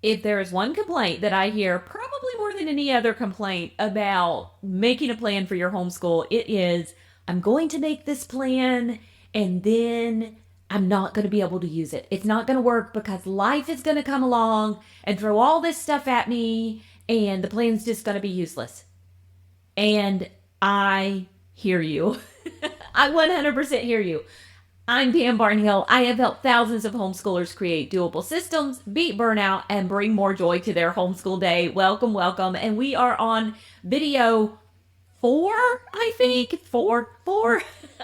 If there is one complaint that I hear, probably more than any other complaint about making a plan for your homeschool, it is I'm going to make this plan and then I'm not going to be able to use it. It's not going to work because life is going to come along and throw all this stuff at me and the plan's just going to be useless. And I hear you. I 100% hear you. I'm Pam Barnhill. I have helped thousands of homeschoolers create doable systems, beat burnout, and bring more joy to their homeschool day. Welcome, welcome. And we are on video four, I think, four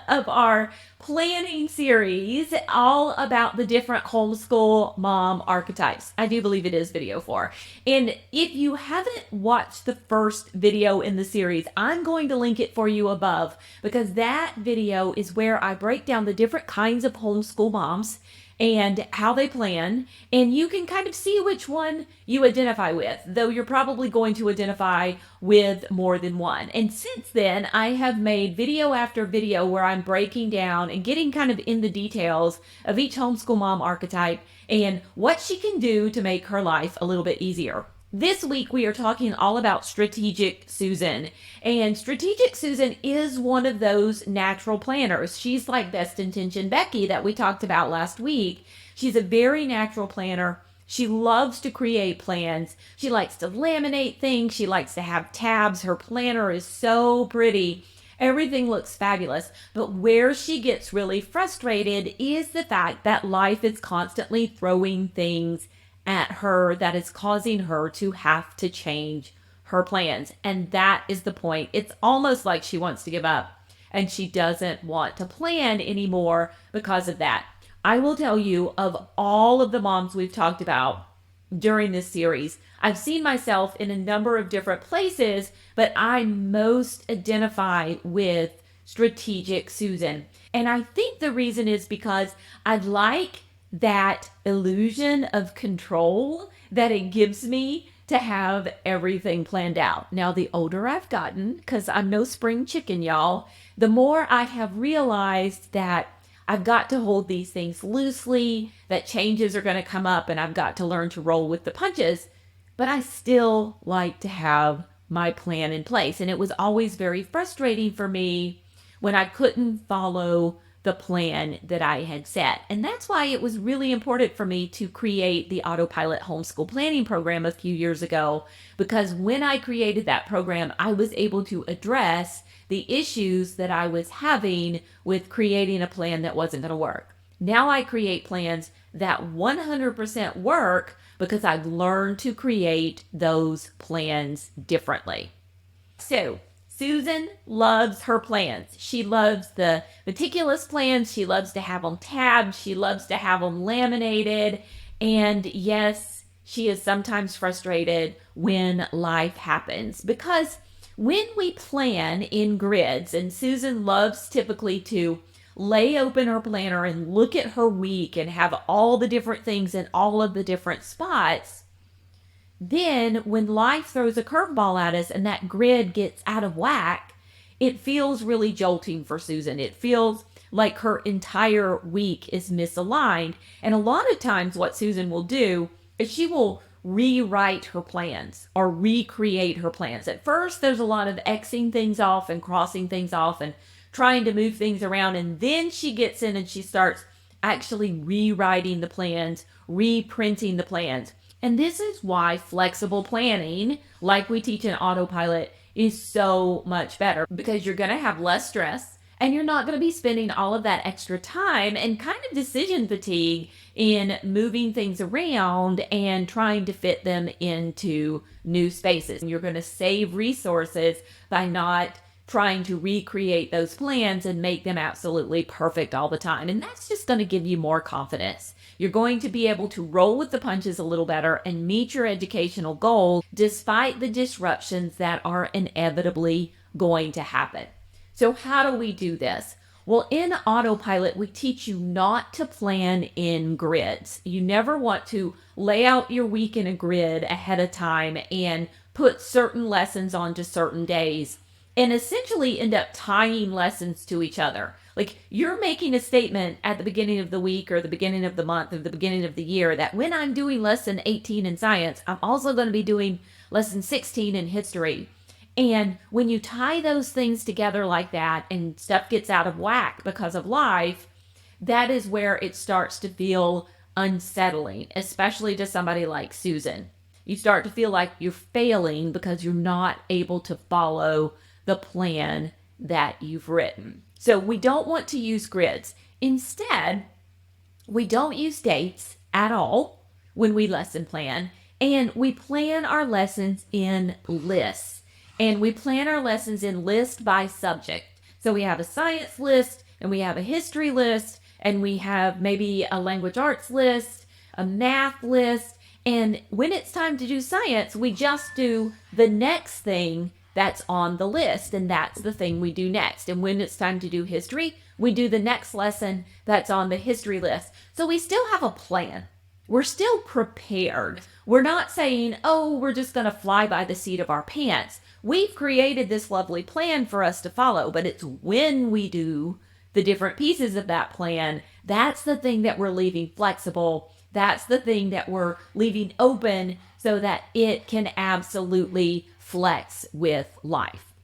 of our planning series, all about the different homeschool mom archetypes. I do believe it is video four. And if you haven't watched the first video in the series, I'm going to link it for you above because that video is where I break down the different kinds of homeschool moms and how they plan, and you can kind of see which one you identify with, though you're probably going to identify with more than one. And since then, I have made video after video where I'm breaking down and getting kind of in the details of each homeschool mom archetype and what she can do to make her life a little bit easier. This week, we are talking all about Strategic Susan. And Strategic Susan is one of those natural planners. She's like Best Intention Becky that we talked about last week. She's a very natural planner. She loves to create plans. She likes to laminate things. She likes to have tabs. Her planner is so pretty. Everything looks fabulous. But where she gets really frustrated is the fact that life is constantly throwing things at her that is causing her to have to change her plans. And that is the point. It's almost like she wants to give up and she doesn't want to plan anymore because of that. I will tell you, of all of the moms we've talked about during this series, I've seen myself in a number of different places, but I most identify with Strategic Susan. And I think the reason is because I like that illusion of control that it gives me to have everything planned out. Now, the older I've gotten, because I'm no spring chicken, y'all, the more I have realized that I've got to hold these things loosely, that changes are going to come up, and I've got to learn to roll with the punches. But I still like to have my plan in place. And it was always very frustrating for me when I couldn't follow the plan that I had set. And that's why it was really important for me to create the Autopilot Homeschool Planning program a few years ago, because when I created that program, I was able to address the issues that I was having with creating a plan that wasn't going to work. Now I create plans that 100% work because I've learned to create those plans differently. So, Susan loves her plans. She loves the meticulous plans. She loves to have them tabbed. She loves to have them laminated. And yes, she is sometimes frustrated when life happens because when we plan in grids, and Susan loves typically to lay open her planner and look at her week and have all the different things in all of the different spots, then when life throws a curveball at us and that grid gets out of whack, it feels really jolting for Susan. It feels like her entire week is misaligned. And a lot of times what Susan will do is she will rewrite her plans or recreate her plans. At first, there's a lot of Xing things off and crossing things off and trying to move things around. And then she gets in and she starts actually rewriting the plans, reprinting the plans. And this is why flexible planning, like we teach in Autopilot, is so much better, because you're going to have less stress and you're not going to be spending all of that extra time and kind of decision fatigue in moving things around and trying to fit them into new spaces. You're going to save resources by not trying to recreate those plans and make them absolutely perfect all the time. And that's just going to give you more confidence. You're going to be able to roll with the punches a little better and meet your educational goals despite the disruptions that are inevitably going to happen. So how do we do this? Well, in Autopilot, we teach you not to plan in grids. You never want to lay out your week in a grid ahead of time and put certain lessons onto certain days and essentially end up tying lessons to each other. Like you're making a statement at the beginning of the week or the beginning of the month or the beginning of the year that when I'm doing lesson 18 in science, I'm also going to be doing lesson 16 in history. And when you tie those things together like that and stuff gets out of whack because of life, that is where it starts to feel unsettling, especially to somebody like Susan. You start to feel like you're failing because you're not able to follow the plan that you've written. So we don't want to use grids. Instead, we don't use dates at all when we lesson plan, and we plan our lessons in lists. And we plan our lessons in list by subject. So we have a science list, and we have a history list, and we have maybe a language arts list, a math list. And when it's time to do science, we just do the next thing that's on the list, and that's the thing we do next. And when it's time to do history, we do the next lesson that's on the history list. So we still have a plan. We're still prepared. We're not saying, oh, we're just going to fly by the seat of our pants. We've created this lovely plan for us to follow, but it's when we do the different pieces of that plan, that's the thing that we're leaving flexible. That's the thing that we're leaving open so that it can absolutely flex with life.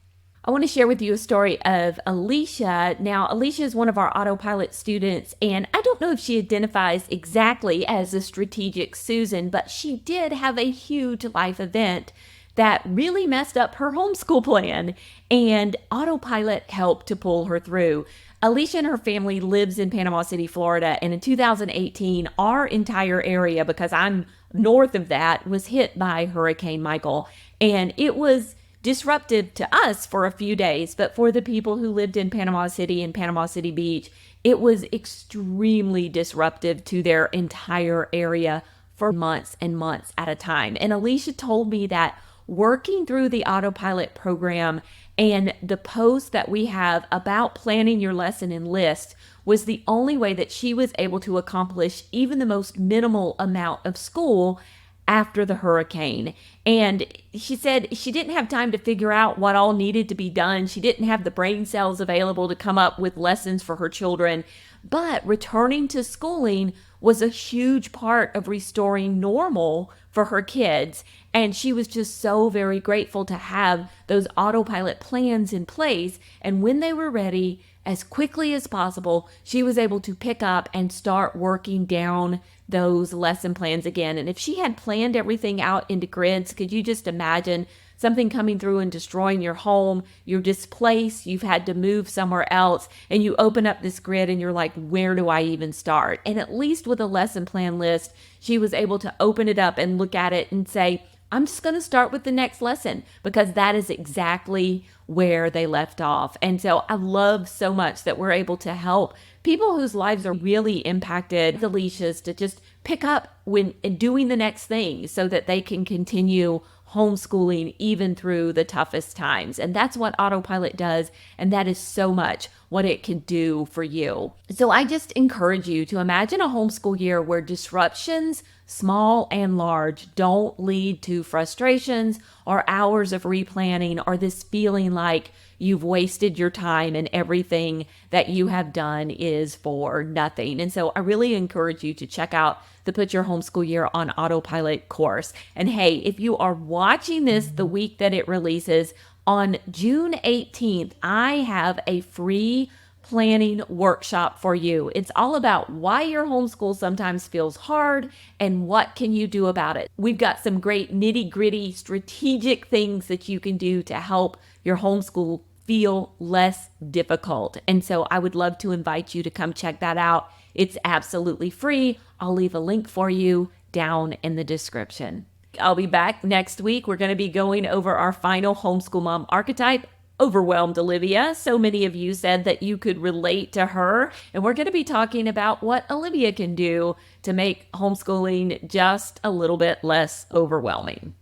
I want to share with you a story of Alicia. Now, Alicia is one of our autopilot students, and I don't know if she identifies exactly as a strategic Susan, but she did have a huge life event that really messed up her homeschool plan, and autopilot helped to pull her through. Alicia and her family lives in Panama City, Florida, and in 2018, our entire area, because I'm north of that, was hit by Hurricane Michael, and it was disruptive to us for a few days, but for the people who lived in Panama City and Panama City Beach, it was extremely disruptive to their entire area for months and months at a time. And Alicia told me that working through the autopilot program and the post that we have about planning your lesson in list was the only way that she was able to accomplish even the most minimal amount of school after the hurricane. And she said she didn't have time to figure out what all needed to be done. She didn't have the brain cells available to come up with lessons for her children. But returning to schooling was a huge part of restoring normal for her kids. And she was just so very grateful to have those autopilot plans in place. And when they were ready, as quickly as possible, she was able to pick up and start working down those lesson plans again. And if she had planned everything out into grids, could you just imagine something coming through and destroying your home? You're displaced, you've had to move somewhere else, and you open up this grid and you're like, where do I even start? And at least with a lesson plan list, she was able to open it up and look at it and say, I'm just going to start with the next lesson, because that is exactly where they left off. And so I love so much that we're able to help people whose lives are really impacted, Alicia's, to just pick up when and doing the next thing so that they can continue homeschooling even through the toughest times. And that's what autopilot does. And that is so much what it can do for you. So I just encourage you to imagine a homeschool year where disruptions, small and large, don't lead to frustrations or hours of replanning or this feeling like you've wasted your time and everything that you have done is for nothing. And so I really encourage you to check out the Put Your Homeschool Year on Autopilot course. And hey, if you are watching this the week that it releases, on June 18th, I have a free planning workshop for you. It's all about why your homeschool sometimes feels hard and what can you do about it. We've got some great nitty-gritty strategic things that you can do to help your homeschool feel less difficult. And so I would love to invite you to come check that out. It's absolutely free. I'll leave a link for you down in the description. I'll be back next week. We're going to be going over our final homeschool mom archetype, overwhelmed Olivia. So many of you said that you could relate to her. And we're going to be talking about what Olivia can do to make homeschooling just a little bit less overwhelming.